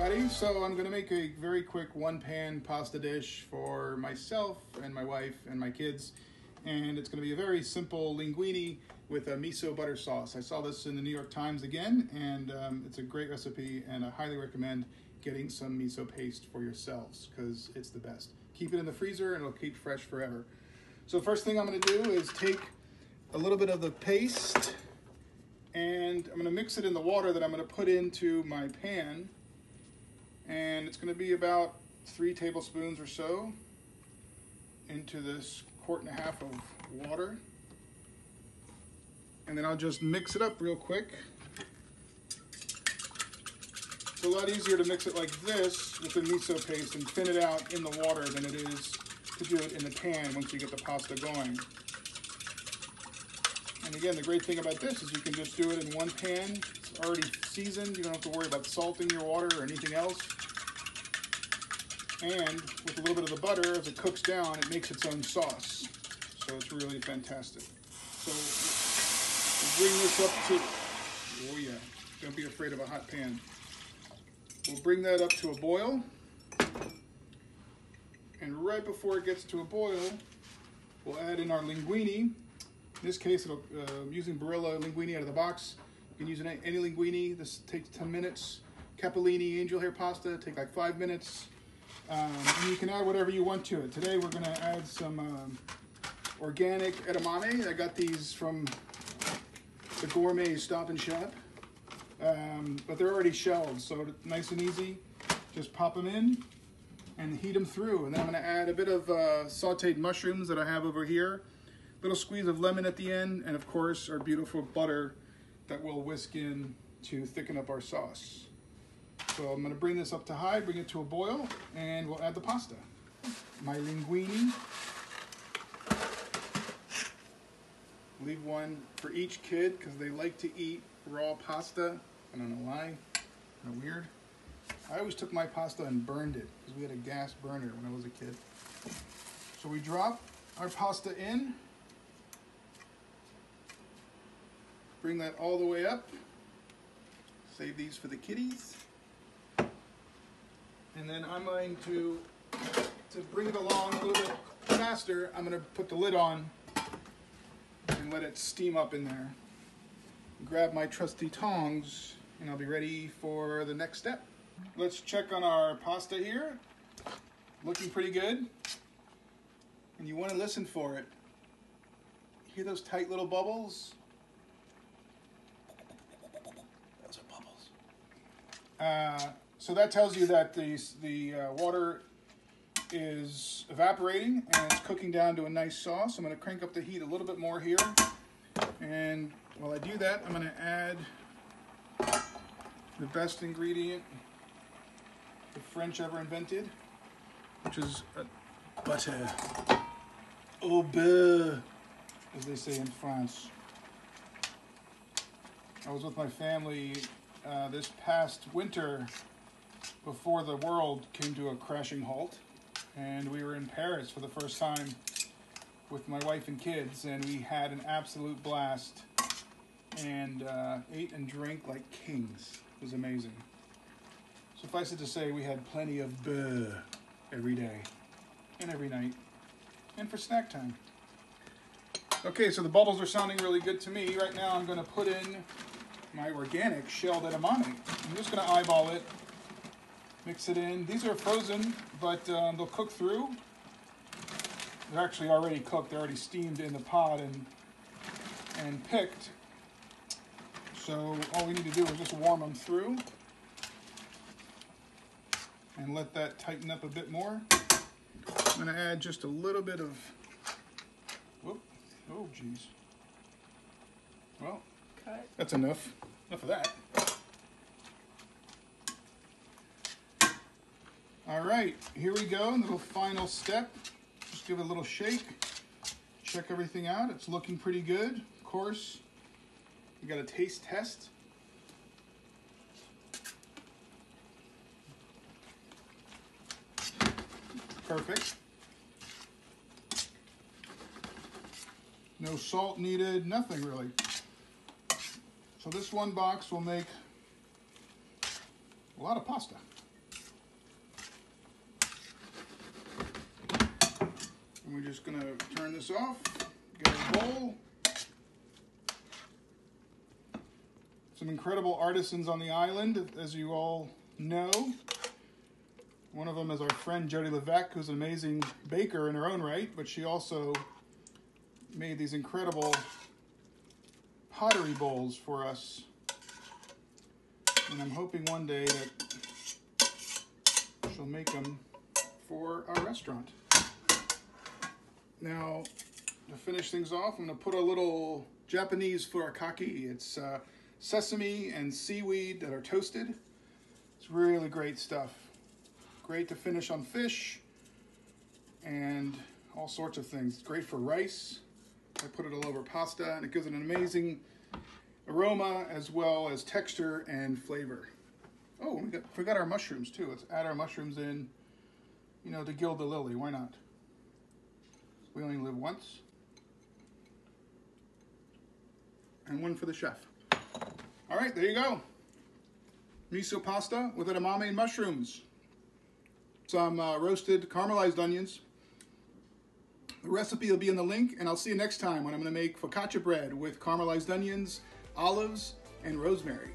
everybody. So I'm going to make a very quick one-pan pasta dish for myself and my wife and my kids. And it's going to be a very simple linguine with a miso butter sauce. I saw this in the New York Times again, and it's a great recipe, and I highly recommend getting some miso paste for yourselves because it's the best. Keep it in the freezer and it'll keep fresh forever. So first thing I'm going to do is take a little bit of the paste and I'm going to mix it in the water that I'm going to put into my pan. And it's going to be about 3 tablespoons or so into this 1.5 quart of water. And then I'll just mix it up real quick. It's a lot easier to mix it like this with the miso paste and thin it out in the water than it is to do it in the pan once you get the pasta going. And again, the great thing about this is you can just do it in one pan. It's already seasoned. You don't have to worry about salting your water or anything else. And with a little bit of the butter, as it cooks down, it makes its own sauce. So it's really fantastic. So we'll bring this up to, oh yeah, don't be afraid of a hot pan. We'll bring that up to a boil. And right before it gets to a boil, we'll add in our linguine. In this case, I'm using Barilla linguine out of the box. You can use any linguine. This takes 10 minutes. Capellini angel hair pasta take like 5 minutes. And you can add whatever you want to it. Today we're going to add some organic edamame. I got these from the Gourmet Stop and Shop. But they're already shelled, so nice and easy. Just pop them in and heat them through. And then I'm going to add a bit of sauteed mushrooms that I have over here. Little squeeze of lemon at the end, and of course our beautiful butter that we'll whisk in to thicken up our sauce. So I'm going to bring this up to high, bring it to a boil, and we'll add the pasta. My linguine. Leave one for each kid because they like to eat raw pasta. I don't know why. Kind of weird. I always took my pasta and burned it because we had a gas burner when I was a kid. So we drop our pasta in. Bring that all the way up. Save these for the kiddies. And then I'm going to bring it along a little bit faster, I'm going to put the lid on and let it steam up in there. Grab my trusty tongs and I'll be ready for the next step. Let's check on our pasta here. Looking pretty good. And you want to listen for it. Hear those tight little bubbles? Those are bubbles. So that tells you that the water is evaporating and it's cooking down to a nice sauce. I'm going to crank up the heat a little bit more here. And while I do that, I'm going to add the best ingredient the French ever invented, which is butter. Au beurre, as they say in France. I was with my family this past winter before the world came to a crashing halt, and we were in Paris for the first time with my wife and kids, and we had an absolute blast and ate and drank like kings. It was amazing. Suffice it to say, we had plenty of beurre every day and every night and for snack time. Okay, so the bubbles are sounding really good to me. Right now I'm going to put in my organic shelled edamame. I'm just going to eyeball it, mix it in. These are frozen, but they'll cook through. They're actually already cooked. They're already steamed in the pot and picked. So all we need to do is just warm them through and let that tighten up a bit more. I'm going to add just a little bit of, whoop, oh geez. Well, that's enough. Enough of that. All right, here we go, little final step. Just give it a little shake. Check everything out. It's looking pretty good. Of course, we got a taste test. Perfect. No salt needed, nothing really. So this one box will make a lot of pasta. We're just gonna turn this off, get a bowl. Some incredible artisans on the island, as you all know. One of them is our friend Jody Levesque, who's an amazing baker in her own right, but she also made these incredible pottery bowls for us. And I'm hoping one day that she'll make them for our restaurant. Now, to finish things off, I'm going to put a little Japanese furikake. It's sesame and seaweed that are toasted. It's really great stuff. Great to finish on fish and all sorts of things. It's great for rice. I put it all over pasta, and it gives it an amazing aroma as well as texture and flavor. Oh, we forgot our mushrooms too. Let's add our mushrooms in, you know, to gild the lily. Why not? We only live once. And one for the chef. All right, there you go. Miso pasta with edamame and mushrooms. Some roasted caramelized onions. The recipe will be in the link, and I'll see you next time when I'm going to make focaccia bread with caramelized onions, olives, and rosemary.